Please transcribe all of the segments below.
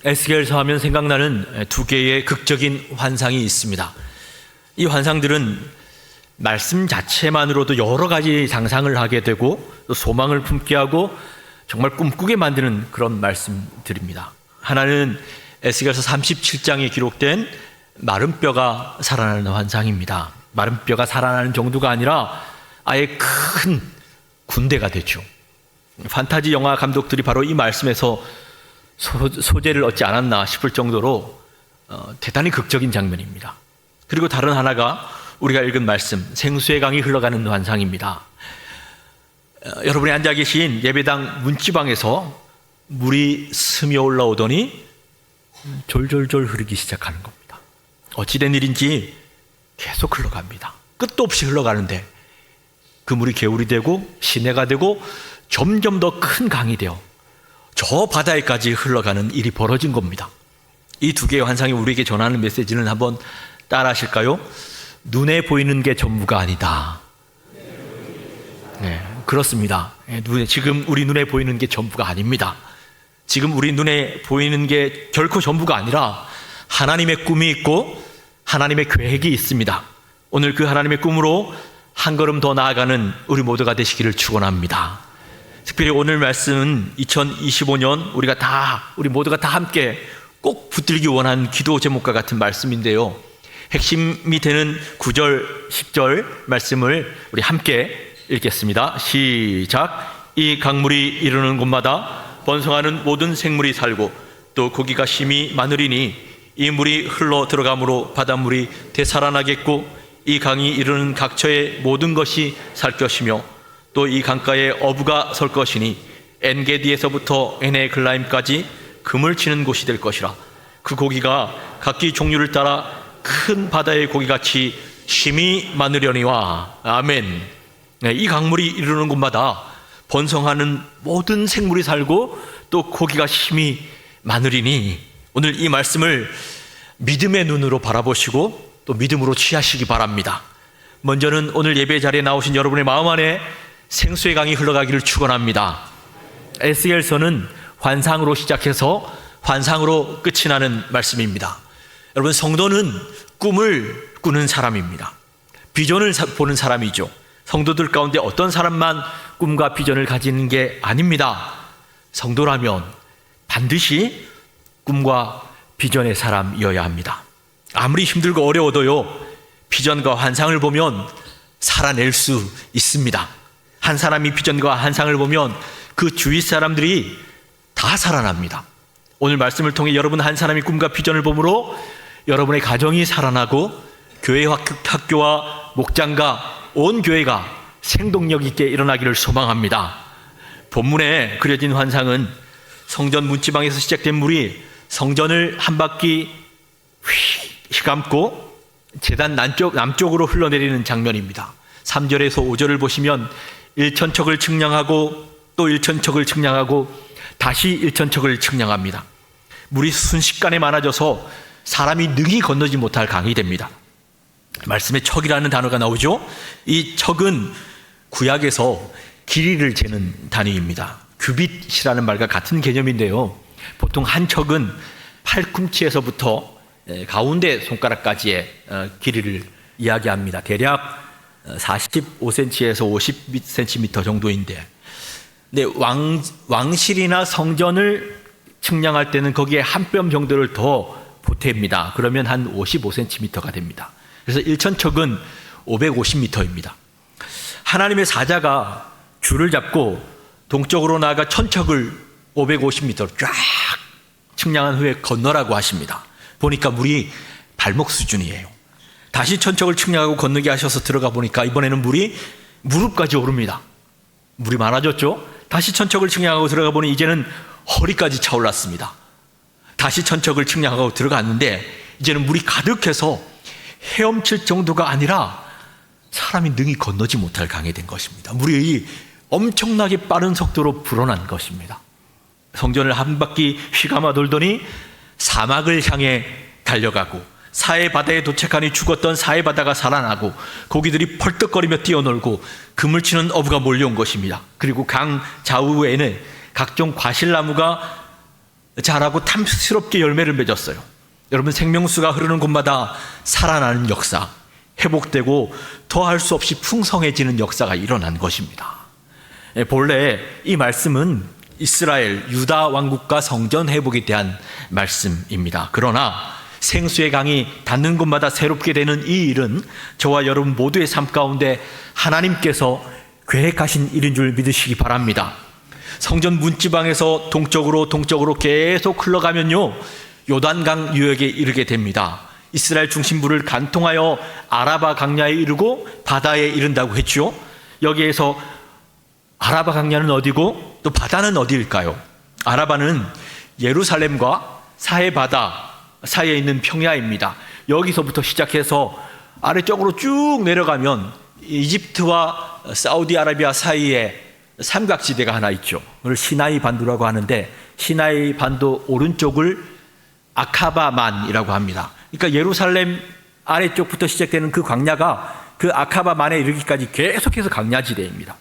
에스겔서 하면 생각나는 두 개의 극적인 환상이 있습니다. 이 환상들은 말씀 자체만으로도 여러 가지 상상을 하게 되고 또 소망을 품게 하고 정말 꿈꾸게 만드는 그런 말씀들입니다. 하나는 에스겔서 37장에 기록된 마른 뼈가 살아나는 환상입니다. 마른 뼈가 살아나는 정도가 아니라 아예 큰 군대가 되죠. 판타지 영화 감독들이 바로 이 말씀에서 소재를 얻지 않았나 싶을 정도로 대단히 극적인 장면입니다. 그리고 다른 하나가 우리가 읽은 말씀, 생수의 강이 흘러가는 환상입니다. 여러분이 앉아 계신 예배당 문지방에서 물이 스며 올라오더니 졸졸졸 흐르기 시작하는 겁니다. 어찌된 일인지 계속 흘러갑니다. 끝도 없이 흘러가는데 그 물이 개울이 되고 시내가 되고 점점 더 큰 강이 되어 저 바다에까지 흘러가는 일이 벌어진 겁니다. 이 두 개의 환상이 우리에게 전하는 메시지는 한번 따라 하실까요? 눈에 보이는 게 전부가 아니다. 네, 그렇습니다. 지금 우리 눈에 보이는 게 전부가 아닙니다. 지금 우리 눈에 보이는 게 결코 전부가 아니라 하나님의 꿈이 있고 하나님의 계획이 있습니다. 오늘 그 하나님의 꿈으로 한 걸음 더 나아가는 우리 모두가 되시기를 축원합니다. 특별히 오늘 말씀은 2025년 우리 모두가 다 함께 꼭 붙들기 원하는 기도 제목과 같은 말씀인데요. 핵심이 되는 9절, 10절 말씀을 우리 함께 읽겠습니다. 시작. 이 강물이 이르는 곳마다 번성하는 모든 생물이 살고 또 고기가 심히 많으리니 이 물이 흘러 들어가므로 바닷물이 되살아나겠고 이 강이 이르는 각처의 모든 것이 살 것이며 또 이 강가에 어부가 설 것이니 엔게디에서부터 에네글라임까지 금을 치는 곳이 될 것이라. 그 고기가 각기 종류를 따라 큰 바다의 고기같이 심히 많으려니와. 아멘. 네, 이 강물이 이르는 곳마다 번성하는 모든 생물이 살고 또 고기가 심히 많으리니. 오늘 이 말씀을 믿음의 눈으로 바라보시고 또 믿음으로 취하시기 바랍니다. 먼저는 오늘 예배 자리에 나오신 여러분의 마음 안에 생수의 강이 흘러가기를 축원합니다. 에스겔서는 환상으로 시작해서 환상으로 끝이 나는 말씀입니다. 여러분, 성도는 꿈을 꾸는 사람입니다. 비전을 보는 사람이죠. 성도들 가운데 어떤 사람만 꿈과 비전을 가지는 게 아닙니다. 성도라면 반드시 꿈과 비전의 사람이어야 합니다. 아무리 힘들고 어려워도요, 비전과 환상을 보면 살아낼 수 있습니다. 한 사람이 비전과 환상을 보면 그 주위 사람들이 다 살아납니다. 오늘 말씀을 통해 여러분 한 사람이 꿈과 비전을 보므로 여러분의 가정이 살아나고 교회와 학교와 목장과 온 교회가 생동력 있게 일어나기를 소망합니다. 본문에 그려진 환상은 성전 문지방에서 시작된 물이 성전을 한 바퀴 휘감고 제단 남쪽으로 흘러내리는 장면입니다. 3절에서 5절을 보시면 1천척을 측량하고 또 1천척을 측량하고 다시 1천척을 측량합니다. 물이 순식간에 많아져서 사람이 능히 건너지 못할 강이 됩니다. 말씀에 척이라는 단어가 나오죠. 이 척은 구약에서 길이를 재는 단위입니다. 규빗이라는 말과 같은 개념인데요, 보통 한 척은 팔꿈치에서부터 가운데 손가락까지의 길이를 이야기합니다. 대략 45cm에서 50cm 정도인데, 근데 왕실이나 성전을 측량할 때는 거기에 한 뼘 정도를 더 보탭니다. 그러면 한 55cm가 됩니다. 그래서 1천척은 550m입니다. 하나님의 사자가 줄을 잡고 동쪽으로 나아가 천척을 550m로 쫙 측량한 후에 건너라고 하십니다. 보니까 물이 발목 수준이에요. 다시 천척을 측량하고 건너게 하셔서 들어가 보니까 이번에는 물이 무릎까지 오릅니다. 물이 많아졌죠? 다시 천척을 측량하고 들어가 보니 이제는 허리까지 차올랐습니다. 다시 천척을 측량하고 들어갔는데 이제는 물이 가득해서 헤엄칠 정도가 아니라 사람이 능히 건너지 못할 강이 된 것입니다. 물이 엄청나게 빠른 속도로 불어난 것입니다. 성전을 한 바퀴 휘감아 돌더니 사막을 향해 달려가고 사해 바다에 도착하니 죽었던 사해 바다가 살아나고 고기들이 펄떡거리며 뛰어놀고 그물 치는 어부가 몰려온 것입니다. 그리고 강 좌우에는 각종 과실나무가 자라고 탐스럽게 열매를 맺었어요. 여러분, 생명수가 흐르는 곳마다 살아나는 역사, 회복되고 더할 수 없이 풍성해지는 역사가 일어난 것입니다. 본래 이 말씀은 이스라엘, 유다 왕국과 성전 회복에 대한 말씀입니다. 그러나 생수의 강이 닿는 곳마다 새롭게 되는 이 일은 저와 여러분 모두의 삶 가운데 하나님께서 계획하신 일인 줄 믿으시기 바랍니다. 성전 문지방에서 동쪽으로 계속 흘러가면요, 요단강 유역에 이르게 됩니다. 이스라엘 중심부를 간통하여 아라바 강야에 이르고 바다에 이른다고 했죠. 여기에서 아라바 강야는 어디고 또 바다는 어디일까요? 아라바는 예루살렘과 사해 바다 사이에 있는 평야입니다. 여기서부터 시작해서 아래쪽으로 쭉 내려가면 이집트와 사우디아라비아 사이에 삼각지대가 하나 있죠. 그걸 시나이 반도라고 하는데, 시나이 반도 오른쪽을 아카바만이라고 합니다. 그러니까 예루살렘 아래쪽부터 시작되는 그 광야가 그 아카바만에 이르기까지 계속해서 광야지대입니다.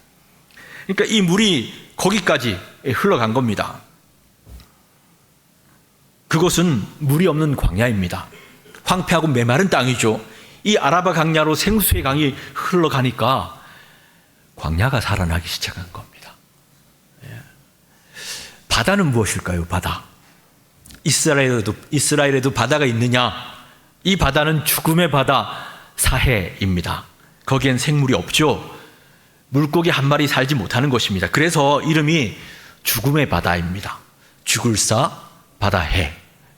그러니까 이 물이 거기까지 흘러간 겁니다. 그곳은 물이 없는 광야입니다. 황폐하고 메마른 땅이죠. 이 아라바 강야로 생수의 강이 흘러가니까 광야가 살아나기 시작한 겁니다. 바다는 무엇일까요? 바다. 이스라엘에도 바다가 있느냐? 이 바다는 죽음의 바다 사해입니다. 거기엔 생물이 없죠. 물고기 한 마리 살지 못하는 것입니다. 그래서 이름이 죽음의 바다입니다. 죽을사 바다해,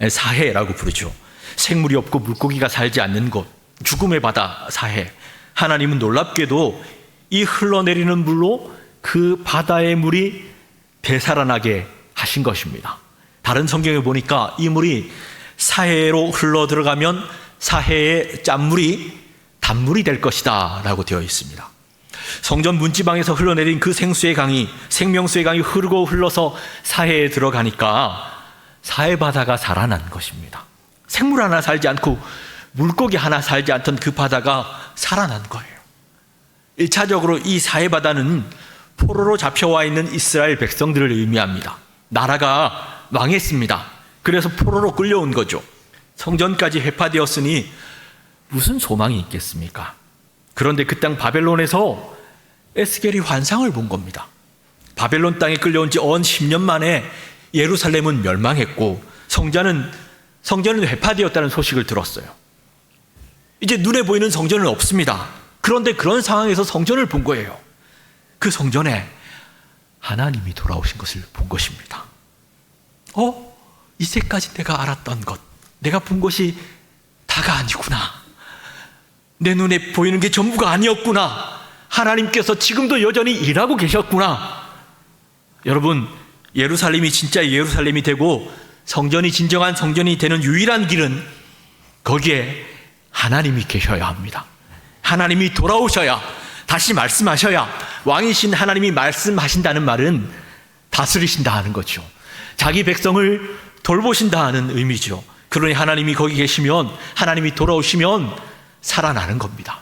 사해라고 부르죠. 생물이 없고 물고기가 살지 않는 곳, 죽음의 바다 사해. 하나님은 놀랍게도 이 흘러내리는 물로 그 바다의 물이 되살아나게 하신 것입니다. 다른 성경에 보니까 이 물이 사해로 흘러 들어가면 사해의 짠물이 단물이 될 것이다 라고 되어 있습니다. 성전 문지방에서 흘러내린 그 생수의 강이, 생명수의 강이 흐르고 흘러서 사해에 들어가니까 사해 바다가 살아난 것입니다. 생물 하나 살지 않고 물고기 하나 살지 않던 그 바다가 살아난 거예요. 1차적으로 이 사해 바다는 포로로 잡혀와 있는 이스라엘 백성들을 의미합니다. 나라가 망했습니다. 그래서 포로로 끌려온 거죠. 성전까지 회파되었으니 무슨 소망이 있겠습니까? 그런데 그 땅 바벨론에서 에스겔이 환상을 본 겁니다. 바벨론 땅에 끌려온 지 언 10년 만에 예루살렘은 멸망했고 성전은 회파되었다는 소식을 들었어요. 이제 눈에 보이는 성전은 없습니다. 그런데 그런 상황에서 성전을 본 거예요. 그 성전에 하나님이 돌아오신 것을 본 것입니다. 이제까지 내가 알았던 것, 내가 본 것이 다가 아니구나. 내 눈에 보이는 게 전부가 아니었구나. 하나님께서 지금도 여전히 일하고 계셨구나. 여러분, 예루살렘이 진짜 예루살렘이 되고 성전이 진정한 성전이 되는 유일한 길은 거기에 하나님이 계셔야 합니다. 하나님이 돌아오셔야, 다시 말씀하셔야, 왕이신 하나님이 말씀하신다는 말은 다스리신다 하는 거죠. 자기 백성을 돌보신다 하는 의미죠. 그러니 하나님이 거기 계시면, 하나님이 돌아오시면 살아나는 겁니다.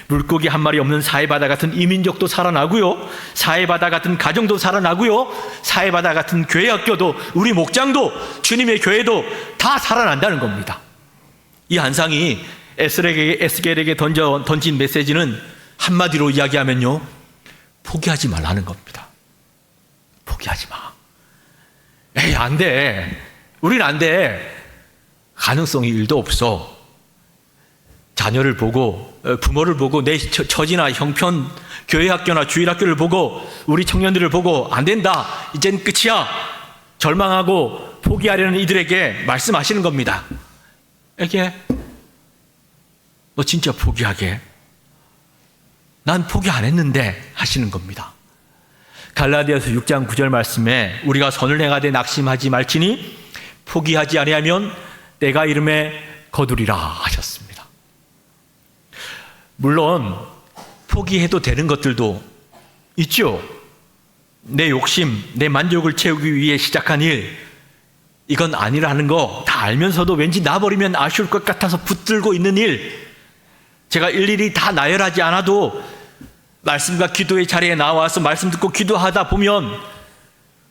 물고기 한 마리 없는 사해바다 같은 이민족도 살아나고요, 사해바다 같은 가정도 살아나고요, 사해바다 같은 교회 학교도, 우리 목장도, 주님의 교회도 다 살아난다는 겁니다. 이 환상이 에스겔에게 던진 메시지는 한마디로 이야기하면요, 포기하지 말라는 겁니다. 포기하지 마. 에이, 안 돼. 우린 안 돼. 가능성이 1도 없어. 자녀를 보고, 부모를 보고, 내 처지나 형편, 교회 학교나 주일 학교를 보고, 우리 청년들을 보고, 안 된다. 이젠 끝이야. 절망하고 포기하려는 이들에게 말씀하시는 겁니다. 이게, 너 진짜 포기하게? 난 포기 안 했는데 하시는 겁니다. 갈라디아서 6장 9절 말씀에 우리가 선을 행하되 낙심하지 말지니 포기하지 아니하면 때가 이름에 거두리라 하셨습니다. 물론 포기해도 되는 것들도 있죠. 내 욕심, 내 만족을 채우기 위해 시작한 일, 이건 아니라는 거 다 알면서도 왠지 놔버리면 아쉬울 것 같아서 붙들고 있는 일, 제가 일일이 다 나열하지 않아도 말씀과 기도의 자리에 나와서 말씀 듣고 기도하다 보면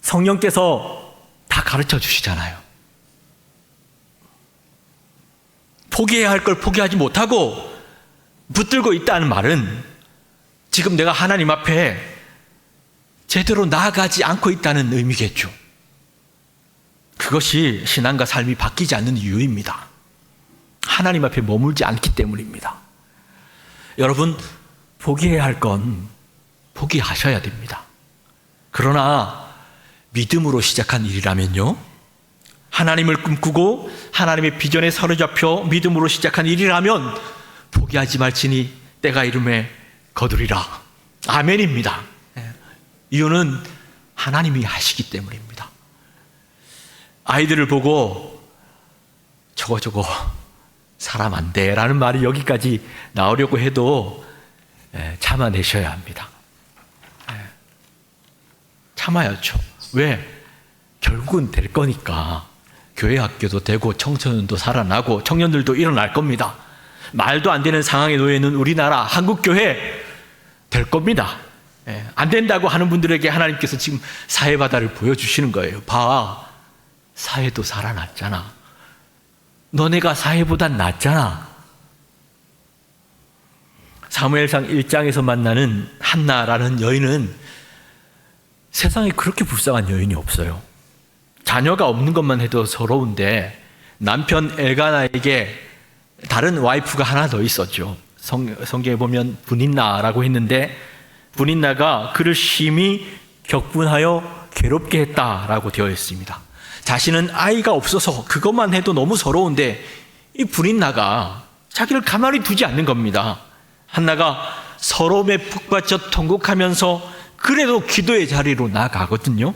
성령께서 다 다 가르쳐 주시잖아요. 포기해야 할 걸 포기하지 못하고 붙들고 있다는 말은 지금 내가 하나님 앞에 제대로 나아가지 않고 있다는 의미겠죠. 그것이 신앙과 삶이 바뀌지 않는 이유입니다. 하나님 앞에 머물지 않기 때문입니다. 여러분, 포기해야 할 건 포기하셔야 됩니다. 그러나 믿음으로 시작한 일이라면요, 하나님을 꿈꾸고 하나님의 비전에 사로잡혀 믿음으로 시작한 일이라면 포기하지 말지니 때가 이름에 거두리라. 아멘입니다. 이유는 하나님이 하시기 때문입니다. 아이들을 보고 저거 사람 안 돼 라는 말이 여기까지 나오려고 해도 참아내셔야 합니다. 참아야죠. 왜? 결국은 될 거니까. 교회 학교도 되고 청소년도 살아나고 청년들도 일어날 겁니다. 말도 안 되는 상황에 놓여 있는 우리나라 한국교회 될 겁니다. 안 된다고 하는 분들에게 하나님께서 지금 사회바다를 보여주시는 거예요. 봐, 사회도 살아났잖아. 너네가 사회보단 낫잖아. 사무엘상 1장에서 만나는 한나라는 여인은 세상에 그렇게 불쌍한 여인이 없어요. 자녀가 없는 것만 해도 서러운데 남편 엘가나에게 다른 와이프가 하나 더 있었죠. 성경에 보면 분인나라고 했는데 분인나가 그를 심히 격분하여 괴롭게 했다라고 되어 있습니다. 자신은 아이가 없어서 그것만 해도 너무 서러운데 이 분인나가 자기를 가만히 두지 않는 겁니다. 한나가 서러움에 푹 빠져 통곡하면서 그래도 기도의 자리로 나아가거든요.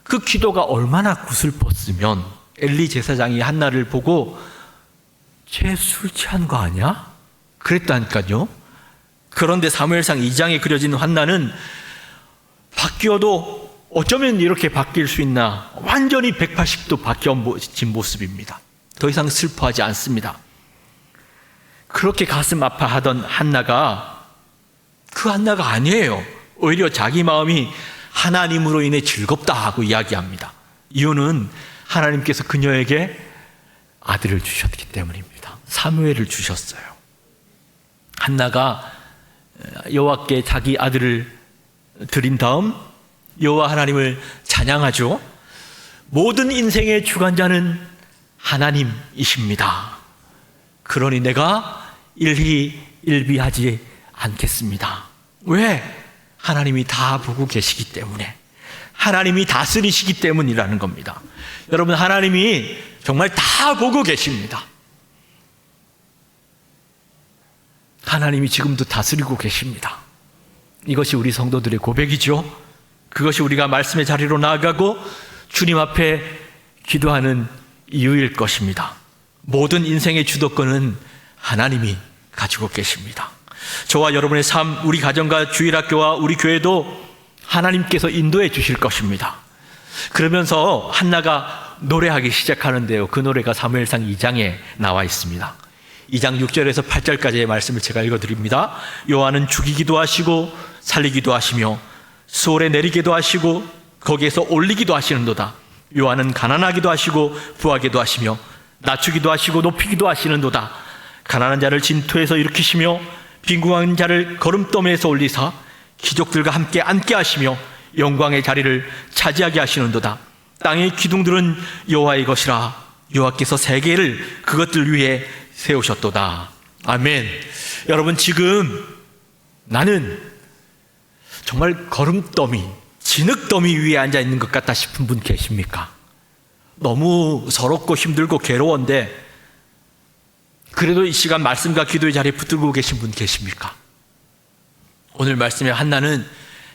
그 기도가 얼마나 구슬펐으면 엘리 제사장이 한나를 보고 쟤 술 취한 거 아니야? 그랬다니까요. 그런데 사무엘상 2장에 그려진 한나는 바뀌어도 어쩌면 이렇게 바뀔 수 있나, 완전히 180도 바뀌어진 모습입니다. 더 이상 슬퍼하지 않습니다. 그렇게 가슴 아파하던 한나가 그 한나가 아니에요. 오히려 자기 마음이 하나님으로 인해 즐겁다 하고 이야기합니다. 이유는 하나님께서 그녀에게 아들을 주셨기 때문입니다. 사무엘을 주셨어요. 한나가 여호와께 자기 아들을 드린 다음 여호와 하나님을 찬양하죠. 모든 인생의 주관자는 하나님이십니다. 그러니 내가 일희일비하지 않겠습니다. 왜? 하나님이 다 보고 계시기 때문에, 하나님이 다스리시기 때문이라는 겁니다. 여러분, 하나님이 정말 다 보고 계십니다. 하나님이 지금도 다스리고 계십니다. 이것이 우리 성도들의 고백이죠. 그것이 우리가 말씀의 자리로 나아가고 주님 앞에 기도하는 이유일 것입니다. 모든 인생의 주도권은 하나님이 가지고 계십니다. 저와 여러분의 삶, 우리 가정과 주일학교와 우리 교회도 하나님께서 인도해 주실 것입니다. 그러면서 한나가 노래하기 시작하는데요. 그 노래가 사무엘상 2장에 나와 있습니다. 2장 6절에서 8절까지의 말씀을 제가 읽어드립니다. 여호와는 죽이기도 하시고 살리기도 하시며 수월에 내리기도 하시고 거기에서 올리기도 하시는도다. 여호와는 가난하기도 하시고 부하기도 하시며 낮추기도 하시고 높이기도 하시는도다. 가난한 자를 진토에서 일으키시며 빈궁한 자를 거름더미에서 올리사 귀족들과 함께 앉게 하시며 영광의 자리를 차지하게 하시는도다. 땅의 기둥들은 여호와의 것이라. 여호와께서 세계를 그것들 위에 세우셨도다. 아멘. 여러분, 지금 나는 정말 거름더미, 진흙더미 위에 앉아 있는 것 같다 싶은 분 계십니까? 너무 서럽고 힘들고 괴로운데 그래도 이 시간 말씀과 기도의 자리에 붙들고 계신 분 계십니까? 오늘 말씀에 한나는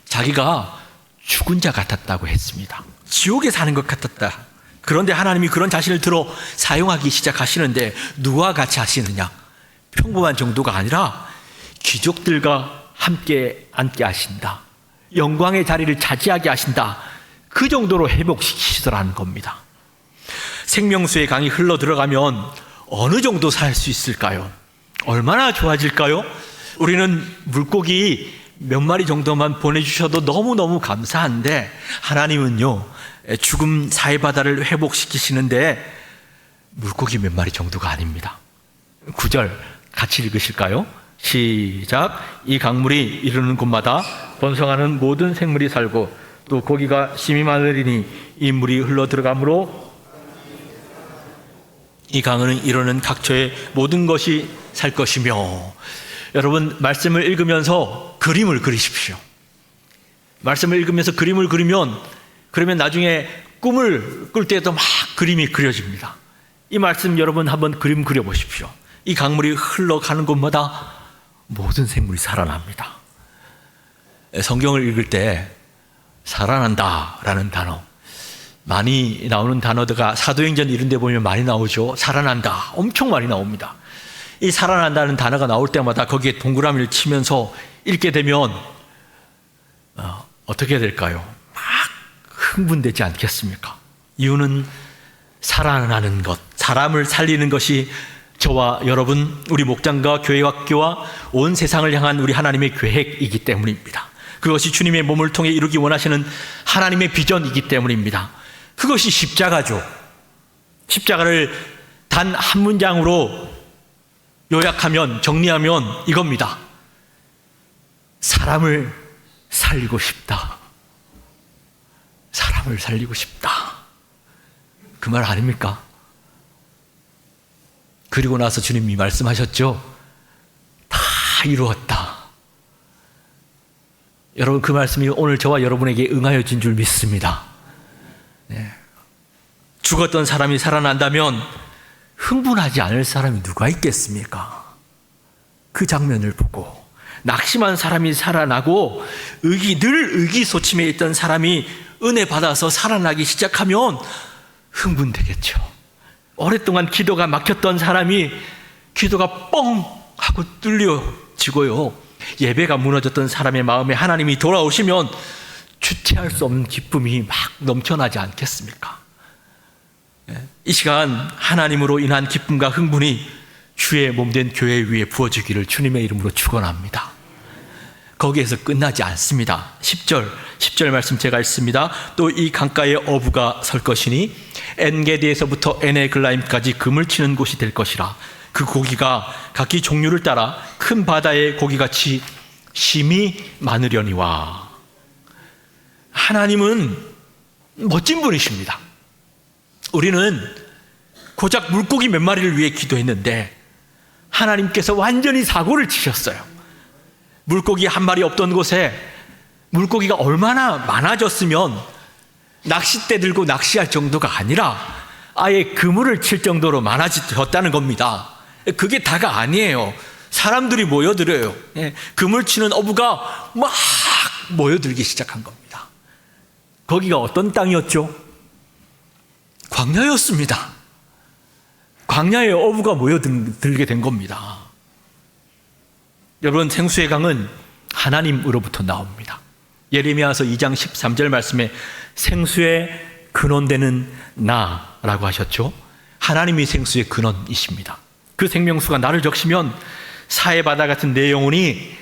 자기가 죽은 자 같았다고 했습니다. 지옥에 사는 것 같았다. 그런데 하나님이 그런 자신을 들어 사용하기 시작하시는데 누구와 같이 하시느냐? 평범한 정도가 아니라 귀족들과 함께 앉게 하신다. 영광의 자리를 차지하게 하신다. 그 정도로 회복시키시더라는 겁니다. 생명수의 강이 흘러 들어가면 어느 정도 살 수 있을까요? 얼마나 좋아질까요? 우리는 물고기 몇 마리 정도만 보내주셔도 너무너무 감사한데 하나님은요, 죽음 사해바다를 회복시키시는데 물고기 몇 마리 정도가 아닙니다. 9절 같이 읽으실까요? 시작. 이 강물이 이르는 곳마다 번성하는 모든 생물이 살고 또 고기가 심이 많으리니 이 물이 흘러 들어가므로 이 강은 이르는 각처의 모든 것이 살 것이며. 여러분, 말씀을 읽으면서 그림을 그리십시오. 말씀을 읽으면서 그림을 그러면 나중에 꿈을 꿀 때도 막 그림이 그려집니다. 이 말씀 여러분 한번 그림 그려보십시오. 이 강물이 흘러가는 곳마다 모든 생물이 살아납니다. 성경을 읽을 때 살아난다라는 단어, 많이 나오는 단어가 사도행전 이런 데 보면 많이 나오죠. 살아난다, 엄청 많이 나옵니다. 이 살아난다는 단어가 나올 때마다 거기에 동그라미를 치면서 읽게 되면 어떻게 될까요? 막 흥분되지 않겠습니까? 이유는 살아나는 것, 사람을 살리는 것이 저와 여러분, 우리 목장과 교회학교와 온 세상을 향한 우리 하나님의 계획이기 때문입니다. 그것이 주님의 몸을 통해 이루기 원하시는 하나님의 비전이기 때문입니다. 그것이 십자가죠. 십자가를 단 한 문장으로 요약하면, 정리하면 이겁니다. 사람을 살리고 싶다. 사람을 살리고 싶다. 그 말 아닙니까? 그리고 나서 주님이 말씀하셨죠. 다 이루었다. 여러분, 그 말씀이 오늘 저와 여러분에게 응하여진 줄 믿습니다. 네. 죽었던 사람이 살아난다면 흥분하지 않을 사람이 누가 있겠습니까? 그 장면을 보고 낙심한 사람이 살아나고 늘 의기소침해 있던 사람이 은혜 받아서 살아나기 시작하면 흥분되겠죠. 오랫동안 기도가 막혔던 사람이 기도가 뻥 하고 뚫려지고요. 예배가 무너졌던 사람의 마음에 하나님이 돌아오시면 주체할 수 없는 기쁨이 막 넘쳐나지 않겠습니까? 이 시간 하나님으로 인한 기쁨과 흥분이 주의 몸된 교회 위에 부어지기를 주님의 이름으로 축원합니다. 거기에서 끝나지 않습니다. 10절 말씀 제가 읽습니다. 또 이 강가에 어부가 설 것이니 엔게디에서부터 에네글라임까지 금을 치는 곳이 될 것이라. 그 고기가 각기 종류를 따라 큰 바다의 고기같이 심이 많으려니와. 하나님은 멋진 분이십니다. 우리는 고작 물고기 몇 마리를 위해 기도했는데 하나님께서 완전히 사고를 치셨어요. 물고기 한 마리 없던 곳에 물고기가 얼마나 많아졌으면 낚싯대 들고 낚시할 정도가 아니라 아예 그물을 칠 정도로 많아졌다는 겁니다. 그게 다가 아니에요. 사람들이 모여들어요. 그물 치는 어부가 막 모여들기 시작한 겁니다. 거기가 어떤 땅이었죠? 광야였습니다. 광야에 어부가 모여들게 된 겁니다. 여러분, 생수의 강은 하나님으로부터 나옵니다. 예레미야서 2장 13절 말씀에 생수의 근원되는 나라고 하셨죠. 하나님이 생수의 근원이십니다. 그 생명수가 나를 적시면 사해바다 같은 내 영혼이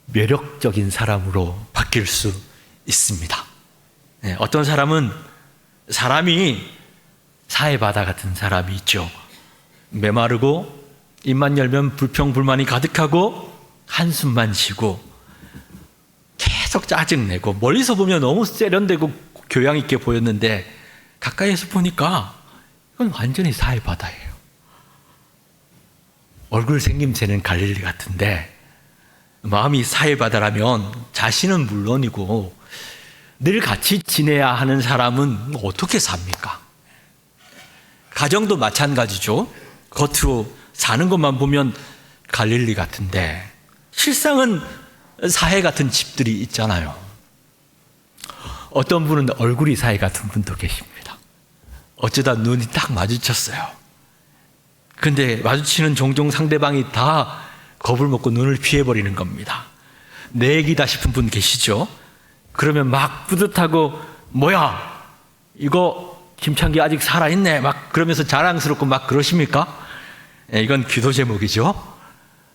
매력적인 사람으로 바뀔 수 있습니다. 어떤 사람이 사해바다 같은 사람이 있죠. 메마르고 입만 열면 불평불만이 가득하고 한숨만 쉬고 계속 짜증내고 멀리서 보면 너무 세련되고 교양 있게 보였는데 가까이에서 보니까 이건 완전히 사해바다예요. 얼굴 생김새는 갈릴리 같은데 마음이 사해바다라면 자신은 물론이고 늘 같이 지내야 하는 사람은 어떻게 삽니까? 가정도 마찬가지죠. 겉으로 사는 것만 보면 갈릴리 같은데 실상은 사해 같은 집들이 있잖아요. 어떤 분은 얼굴이 사해 같은 분도 계십니다. 어쩌다 눈이 딱 마주쳤어요. 근데 마주치는 종종 상대방이 다 겁을 먹고 눈을 피해버리는 겁니다. 내 얘기다 싶은 분 계시죠? 그러면 막 뿌듯하고 뭐야 이거 김창기 아직 살아있네 막 그러면서 자랑스럽고 막 그러십니까? 이건 기도 제목이죠.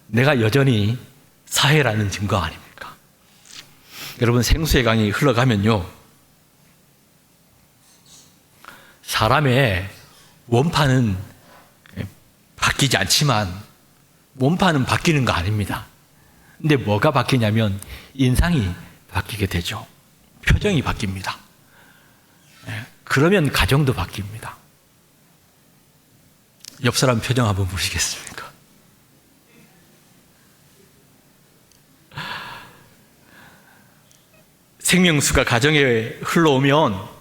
내가 여전히 사해라는 증거 아닙니까? 여러분, 생수의 강이 흘러가면요 사람의 원판은 바뀌지 않지만 원판은 바뀌는 거 아닙니다. 근데 뭐가 바뀌냐면 인상이 바뀌게 되죠. 표정이 바뀝니다. 그러면 가정도 바뀝니다. 옆 사람 표정 한번 보시겠습니까? 생명수가 가정에 흘러오면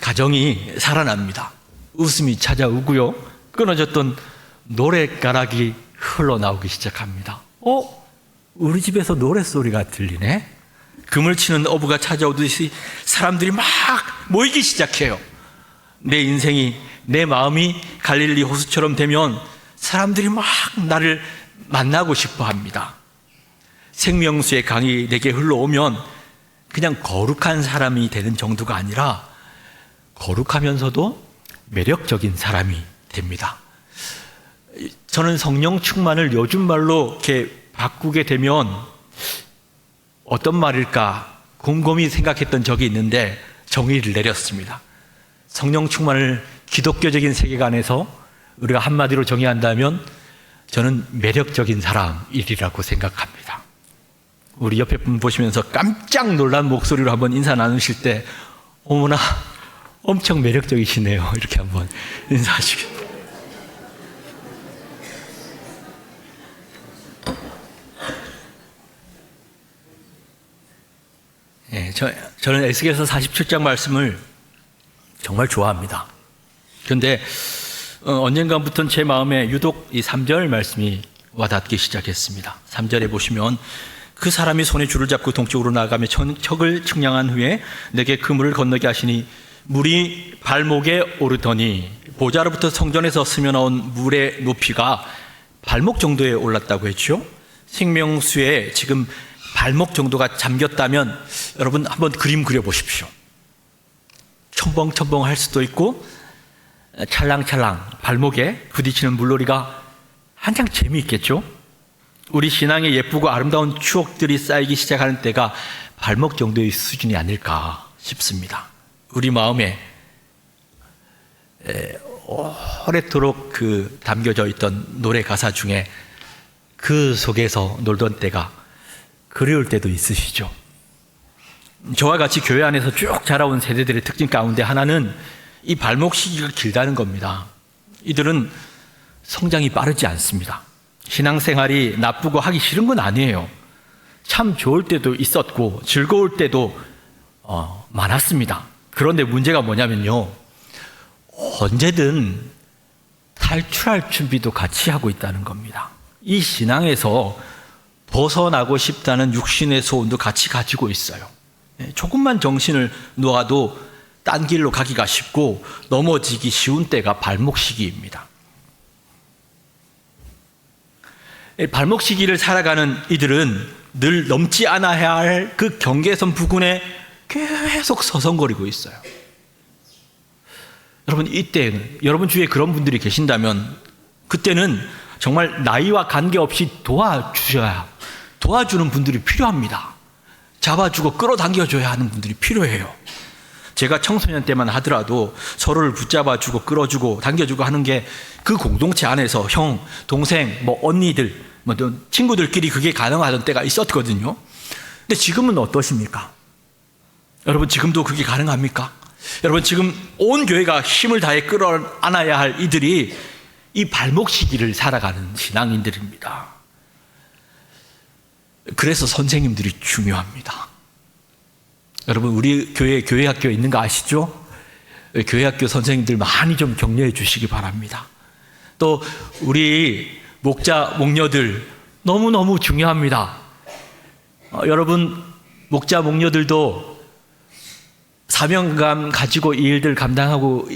가정이 살아납니다. 웃음이 찾아오고요. 끊어졌던 노랫가락이 흘러나오기 시작합니다. 우리 집에서 노랫소리가 들리네? 금을 치는 어부가 찾아오듯이 사람들이 막 모이기 시작해요. 내 인생이, 내 마음이 갈릴리 호수처럼 되면 사람들이 막 나를 만나고 싶어 합니다. 생명수의 강이 내게 흘러오면 그냥 거룩한 사람이 되는 정도가 아니라 거룩하면서도 매력적인 사람이 됩니다. 저는 성령 충만을 요즘 말로 이렇게 바꾸게 되면 어떤 말일까 곰곰이 생각했던 적이 있는데 정의를 내렸습니다. 성령 충만을 기독교적인 세계관에서 우리가 한마디로 정의한다면 저는 매력적인 사람이라고 생각합니다. 우리 옆에 분 보시면서 깜짝 놀란 목소리로 한번 인사 나누실 때 어머나 엄청 매력적이시네요. 이렇게 한번 인사하시겠습니다. 저는 에스겔서 47장 말씀을 정말 좋아합니다. 그런데 언젠가부터는 제 마음에 유독 이 3절 말씀이 와닿기 시작했습니다. 3절에 보시면 그 사람이 손에 줄을 잡고 동쪽으로 나아가며 척을 측량한 후에 내게 그물을 건너게 하시니 물이 발목에 오르더니 보좌로부터 성전에서 스며나온 물의 높이가 발목 정도에 올랐다고 했죠. 생명수에 지금 발목 정도가 잠겼다면 여러분 한번 그림 그려보십시오. 첨벙첨벙 할 수도 있고 찰랑찰랑 발목에 부딪히는 물놀이가 한창 재미있겠죠. 우리 신앙에 예쁘고 아름다운 추억들이 쌓이기 시작하는 때가 발목 정도의 수준이 아닐까 싶습니다. 우리 마음에 오래도록 담겨져 있던 노래 가사 중에 그 속에서 놀던 때가 그리울 때도 있으시죠. 저와 같이 교회 안에서 쭉 자라온 세대들의 특징 가운데 하나는 이 발목 시기가 길다는 겁니다. 이들은 성장이 빠르지 않습니다. 신앙생활이 나쁘고 하기 싫은 건 아니에요. 참 좋을 때도 있었고 즐거울 때도 많았습니다. 그런데 문제가 뭐냐면요, 언제든 탈출할 준비도 같이 하고 있다는 겁니다. 이 신앙에서 벗어나고 싶다는 육신의 소원도 같이 가지고 있어요. 조금만 정신을 놓아도 딴 길로 가기가 쉽고 넘어지기 쉬운 때가 발목 시기입니다. 발목 시기를 살아가는 이들은 늘 넘지 않아야 할 그 경계선 부근에 계속 서성거리고 있어요. 여러분, 이때는 여러분 주위에 그런 분들이 계신다면 그때는 정말 나이와 관계없이 도와주는 분들이 필요합니다. 잡아주고 끌어당겨줘야 하는 분들이 필요해요. 제가 청소년 때만 하더라도 서로를 붙잡아주고 끌어주고 당겨주고 하는 게 그 공동체 안에서 형, 동생, 언니들, 친구들끼리 그게 가능하던 때가 있었거든요. 근데 지금은 어떠십니까? 여러분, 지금도 그게 가능합니까? 여러분, 지금 온 교회가 힘을 다해 끌어안아야 할 이들이 이 발목 시기를 살아가는 신앙인들입니다. 그래서 선생님들이 중요합니다. 여러분, 우리 교회 학교에 있는 거 아시죠? 교회 학교 선생님들 많이 좀 격려해 주시기 바랍니다. 또 우리 목자, 목녀들 너무너무 중요합니다. 여러분, 목자, 목녀들도 사명감 가지고 이 일들 감당하고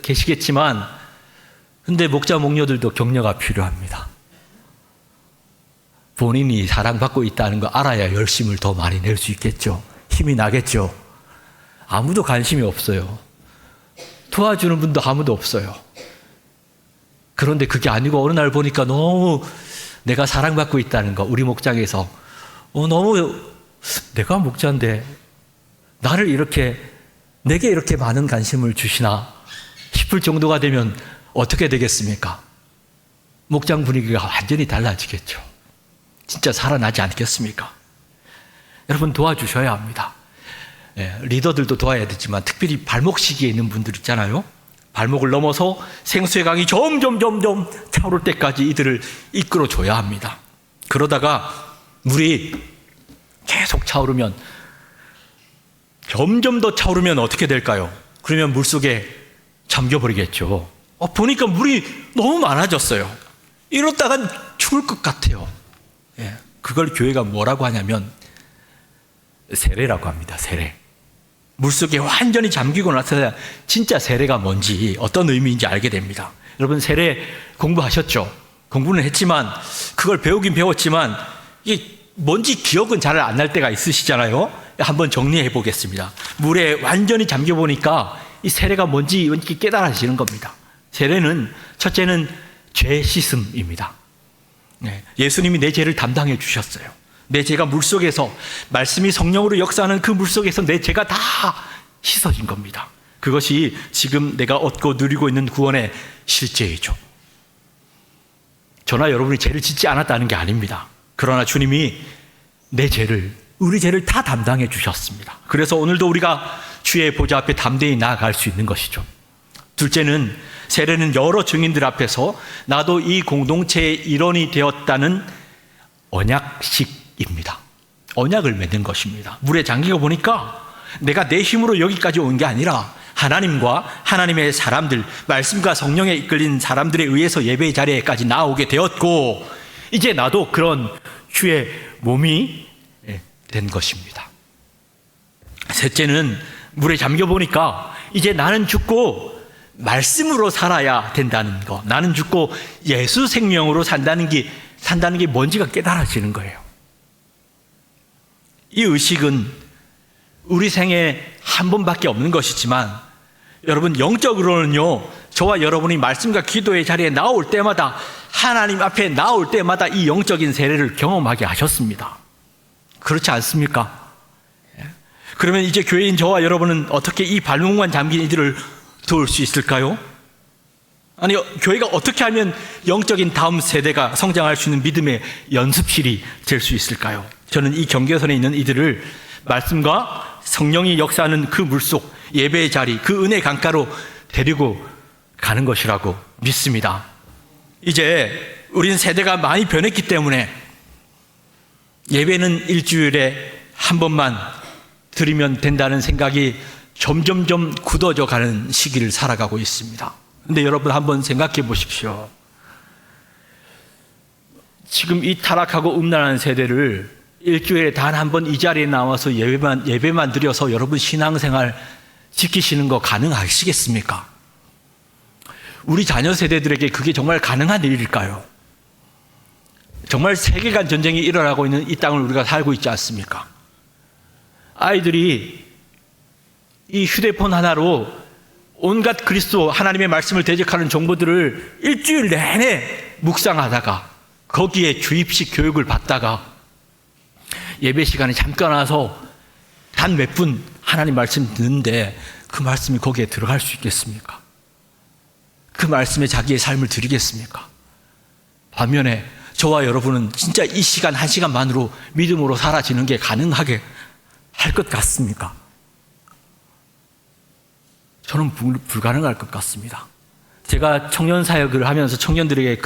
계시겠지만 근데 목자, 목녀들도 격려가 필요합니다. 본인이 사랑받고 있다는 거 알아야 열심을 더 많이 낼 수 있겠죠. 힘이 나겠죠. 아무도 관심이 없어요. 도와주는 분도 아무도 없어요. 그런데 그게 아니고 어느 날 보니까 너무 내가 사랑받고 있다는 거, 우리 목장에서 너무 내가 목자인데 나를 이렇게 내게 이렇게 많은 관심을 주시나 싶을 정도가 되면 어떻게 되겠습니까? 목장 분위기가 완전히 달라지겠죠. 진짜 살아나지 않겠습니까? 여러분 도와주셔야 합니다. 리더들도 도와야 되지만 특별히 발목 시기에 있는 분들 있잖아요. 발목을 넘어서 생수의 강이 점점 차오를 때까지 이들을 이끌어줘야 합니다. 그러다가 물이 계속 차오르면, 점점 더 차오르면 어떻게 될까요? 그러면 물속에 잠겨버리겠죠. 보니까 물이 너무 많아졌어요. 이러다간 죽을 것 같아요. 그걸 교회가 뭐라고 하냐면 세례라고 합니다. 세례. 물속에 완전히 잠기고 나서야 진짜 세례가 뭔지, 어떤 의미인지 알게 됩니다. 여러분 세례 공부하셨죠? 공부는 했지만, 그걸 배우긴 배웠지만 이게 뭔지 기억은 잘 안 날 때가 있으시잖아요. 한번 정리해 보겠습니다. 물에 완전히 잠겨 보니까 이 세례가 뭔지 깨달아지는 겁니다. 세례는 첫째는 죄 씻음입니다. 예수님이 내 죄를 담당해 주셨어요. 내 죄가 물속에서, 말씀이 성령으로 역사하는 그 물속에서 내 죄가 다 씻어진 겁니다. 그것이 지금 내가 얻고 누리고 있는 구원의 실제이죠. 저나 여러분이 죄를 짓지 않았다는 게 아닙니다. 그러나 주님이 내 죄를, 우리 죄를 다 담당해 주셨습니다. 그래서 오늘도 우리가 주의 보좌 앞에 담대히 나아갈 수 있는 것이죠. 둘째는, 세례는 여러 증인들 앞에서 나도 이 공동체의 일원이 되었다는 언약식입니다. 언약을 맺는 것입니다. 물에 잠기고 보니까 내가 내 힘으로 여기까지 온 게 아니라 하나님과 하나님의 사람들, 말씀과 성령에 이끌린 사람들에 의해서 예배의 자리에까지 나오게 되었고, 이제 나도 그런 주의 몸이 된 것입니다. 셋째는, 물에 잠겨 보니까 이제 나는 죽고 말씀으로 살아야 된다는 거, 나는 죽고 예수 생명으로 산다는 게 뭔지가 깨달아지는 거예요. 이 의식은 우리 생에 한 번밖에 없는 것이지만, 여러분 영적으로는요, 저와 여러분이 말씀과 기도의 자리에 나올 때마다, 하나님 앞에 나올 때마다 이 영적인 세례를 경험하게 하셨습니다. 그렇지 않습니까? 그러면 이제 교회인 저와 여러분은 어떻게 이 발목만 잠긴 이들을 도울 수 있을까요? 아니, 교회가 어떻게 하면 영적인 다음 세대가 성장할 수 있는 믿음의 연습실이 될 수 있을까요? 저는 이 경계선에 있는 이들을 말씀과 성령이 역사하는 그 물속, 예배의 자리, 그 은혜 강가로 데리고 가는 것이라고 믿습니다. 이제 우린 세대가 많이 변했기 때문에 예배는 일주일에 한 번만 드리면 된다는 생각이 점점점 굳어져 가는 시기를 살아가고 있습니다. 근데 여러분 한번 생각해 보십시오. 지금 이 타락하고 음란한 세대를 일주일에 단 한 번 이 자리에 나와서 예배만 드려서 여러분 신앙생활 지키시는 거 가능하시겠습니까? 우리 자녀 세대들에게 그게 정말 가능한 일일까요? 정말 세계관 전쟁이 일어나고 있는 이 땅을 우리가 살고 있지 않습니까? 아이들이 이 휴대폰 하나로 온갖 그리스도 하나님의 말씀을 대적하는 정보들을 일주일 내내 묵상하다가 거기에 주입식 교육을 받다가 예배 시간에 잠깐 와서 단 몇 분 하나님 말씀 듣는데 그 말씀이 거기에 들어갈 수 있겠습니까? 그 말씀에 자기의 삶을 드리겠습니까? 반면에 저와 여러분은 진짜 이 시간 한 시간만으로 믿음으로 사라지는 게 가능하게 할 것 같습니까? 저는 불가능할 것 같습니다. 제가 청년 사역을 하면서 청년들에게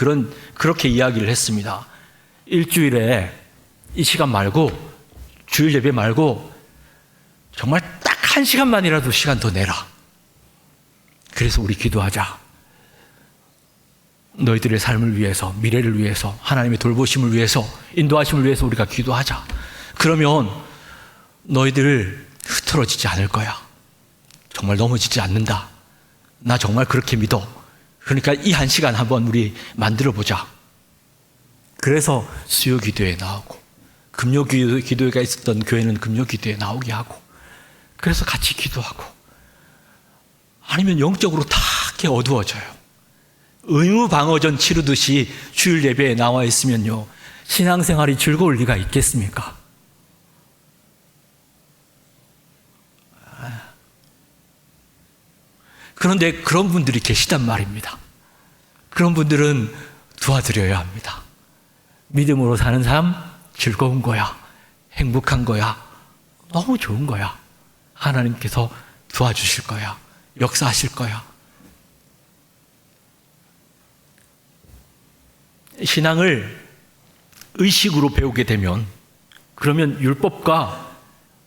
그렇게 이야기를 했습니다. 일주일에 이 시간 말고, 주일 예배 말고 정말 딱 한 시간만이라도 시간 더 내라. 그래서 우리 기도하자. 너희들의 삶을 위해서, 미래를 위해서, 하나님의 돌보심을 위해서, 인도하심을 위해서 우리가 기도하자. 그러면 너희들 흐트러지지 않을 거야. 정말 넘어지지 않는다. 나 정말 그렇게 믿어. 그러니까 이 한 시간 한번 우리 만들어 보자. 그래서 수요 기도에 나오고, 금요 기도회가 있었던 교회는 금요 기도에 나오게 하고, 그래서 같이 기도하고, 아니면 영적으로 다 이렇게 어두워져요. 의무방어전 치르듯이 주일 예배에 나와 있으면요, 신앙생활이 즐거울 리가 있겠습니까? 그런데 그런 분들이 계시단 말입니다. 그런 분들은 도와드려야 합니다. 믿음으로 사는 삶 즐거운 거야. 행복한 거야. 너무 좋은 거야. 하나님께서 도와주실 거야. 역사하실 거야. 신앙을 의식으로 배우게 되면 그러면 율법과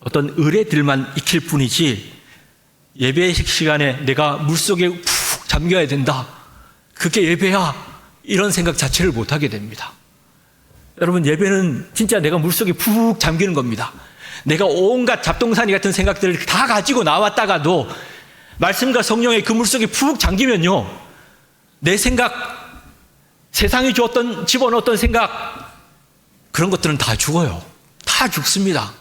어떤 의례들만 익힐 뿐이지 예배 시간에 내가 물속에 푹 잠겨야 된다. 그게 예배야. 이런 생각 자체를 못하게 됩니다. 여러분, 예배는 진짜 내가 물속에 푹 잠기는 겁니다. 내가 온갖 잡동사니 같은 생각들을 다 가지고 나왔다가도 말씀과 성령의 그 물속에 푹 잠기면요, 내 생각, 세상이 주었던 집어넣었던 생각, 그런 것들은 다 죽어요. 다 죽습니다.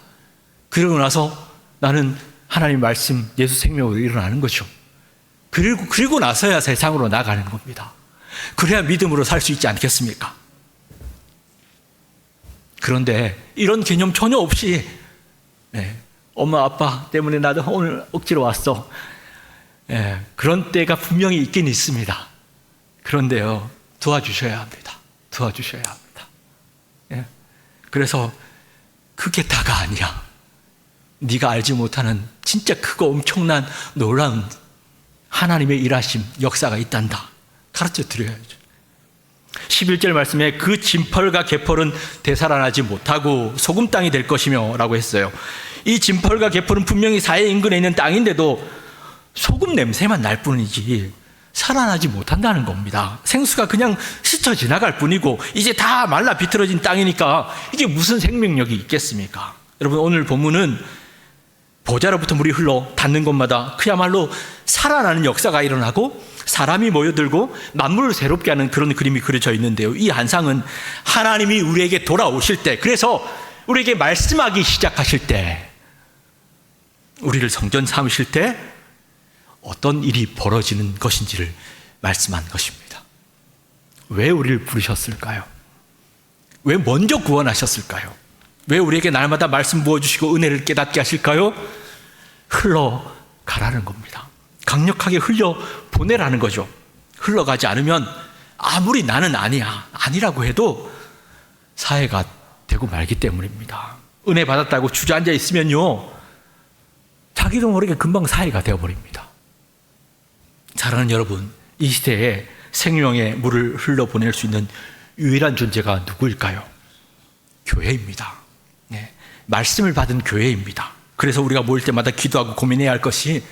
그러고 나서 나는 하나님 말씀, 예수 생명으로 일어나는 거죠. 그리고 나서야 세상으로 나가는 겁니다. 그래야 믿음으로 살 수 있지 않겠습니까? 그런데 이런 개념 전혀 없이 엄마 아빠 때문에 나도 오늘 억지로 왔어. 그런 때가 분명히 있긴 있습니다. 그런데요, 도와주셔야 합니다. 도와주셔야 합니다. 그래서 그게 다가 아니야. 네가 알지 못하는 진짜 크고 엄청난 놀라운 하나님의 일하심, 역사가 있단다. 가르쳐 드려야죠. 11절 말씀에 그 진펄과 개펄은 되살아나지 못하고 소금 땅이 될 것이며 라고 했어요. 이 진펄과 개펄은 분명히 사해 인근에 있는 땅인데도 소금 냄새만 날 뿐이지 살아나지 못한다는 겁니다. 생수가 그냥 스쳐 지나갈 뿐이고 이제 다 말라 비틀어진 땅이니까 이게 무슨 생명력이 있겠습니까? 여러분, 오늘 본문은 보좌로부터 물이 흘러 닿는 곳마다 그야말로 살아나는 역사가 일어나고 사람이 모여들고 만물을 새롭게 하는 그런 그림이 그려져 있는데요. 이 환상은 하나님이 우리에게 돌아오실 때, 그래서 우리에게 말씀하기 시작하실 때, 우리를 성전 삼으실 때 어떤 일이 벌어지는 것인지를 말씀한 것입니다. 왜 우리를 부르셨을까요? 왜 먼저 구원하셨을까요? 왜 우리에게 날마다 말씀 부어주시고 은혜를 깨닫게 하실까요? 흘러가라는 겁니다. 강력하게 흘려보내라는 거죠. 흘러가지 않으면 아무리 나는 아니라고 해도 사해가 되고 말기 때문입니다. 은혜 받았다고 주저앉아 있으면요, 자기도 모르게 금방 사해가 되어버립니다. 사랑하는 여러분, 이 시대에 생명의 물을 흘러보낼 수 있는 유일한 존재가 누구일까요? 교회입니다. 말씀을 받은 교회입니다. 그래서 우리가 모일 때마다 기도하고 고민해야 할 것이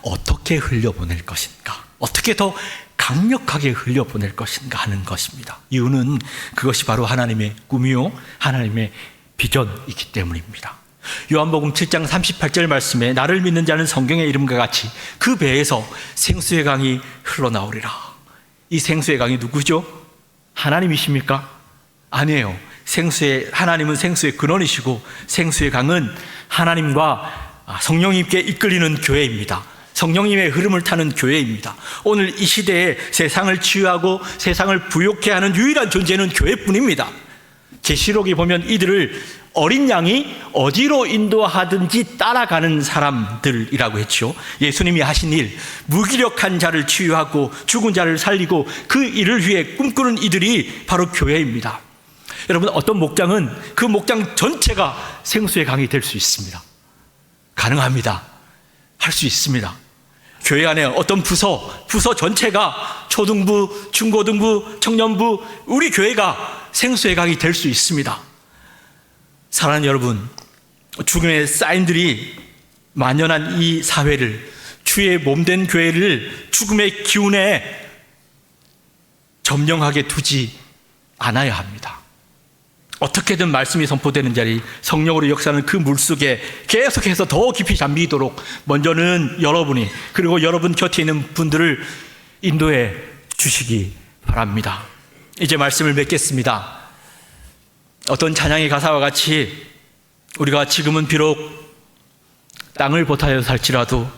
어떻게 흘려보낼 것인가, 어떻게 더 강력하게 흘려보낼 것인가 하는 것입니다. 이유는 그것이 바로 하나님의 꿈이요 하나님의 비전이기 때문입니다. 요한복음 7장 38절 말씀에 나를 믿는 자는 성경의 이름과 같이 그 배에서 생수의 강이 흘러나오리라. 이 생수의 강이 누구죠? 하나님이십니까? 아니에요. 하나님은 생수의 근원이시고 생수의 강은 하나님과 성령님께 이끌리는 교회입니다. 성령님의 흐름을 타는 교회입니다. 오늘 이 시대에 세상을 치유하고 세상을 부욕해 하는 유일한 존재는 교회뿐입니다. 계시록에 보면 이들을 어린 양이 어디로 인도하든지 따라가는 사람들이라고 했죠. 예수님이 하신 일, 무기력한 자를 치유하고 죽은 자를 살리고 그 일을 위해 꿈꾸는 이들이 바로 교회입니다. 여러분, 어떤 목장은 그 목장 전체가 생수의 강이 될 수 있습니다. 가능합니다. 할 수 있습니다. 교회 안에 어떤 부서 전체가 초등부, 중고등부, 청년부, 우리 교회가 생수의 강이 될 수 있습니다. 사랑하는 여러분, 죽음의 사인들이 만연한 이 사회를, 주의 몸된 교회를 죽음의 기운에 점령하게 두지 않아야 합니다. 어떻게든 말씀이 선포되는 자리, 성령으로 역사하는 그 물속에 계속해서 더 깊이 잠기도록 먼저는 여러분이, 그리고 여러분 곁에 있는 분들을 인도해 주시기 바랍니다. 이제 말씀을 맺겠습니다. 어떤 찬양의 가사와 같이 우리가 지금은 비록 땅을 보타여 살지라도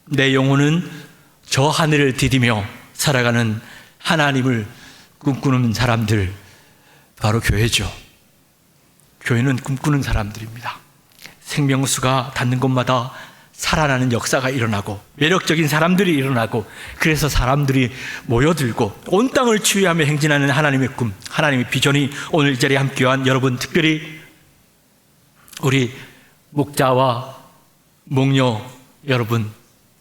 내 영혼은 저 하늘을 디디며 살아가는 하나님을 꿈꾸는 사람들, 바로 교회죠. 교회는 꿈꾸는 사람들입니다. 생명수가 닿는 곳마다 살아나는 역사가 일어나고 매력적인 사람들이 일어나고 그래서 사람들이 모여들고 온 땅을 치유하며 행진하는 하나님의 꿈, 하나님의 비전이 오늘 이 자리에 함께한 여러분, 특별히 우리 목자와 목녀 여러분,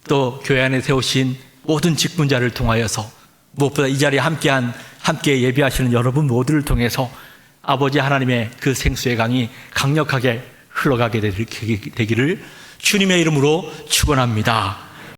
또 교회 안에 세우신 모든 직분자를 통하여서 무엇보다 이 자리에 함께 예배하시는 여러분 모두를 통해서 아버지 하나님의 그 생수의 강이 강력하게 흘러가게 되기를 주님의 이름으로 축원합니다.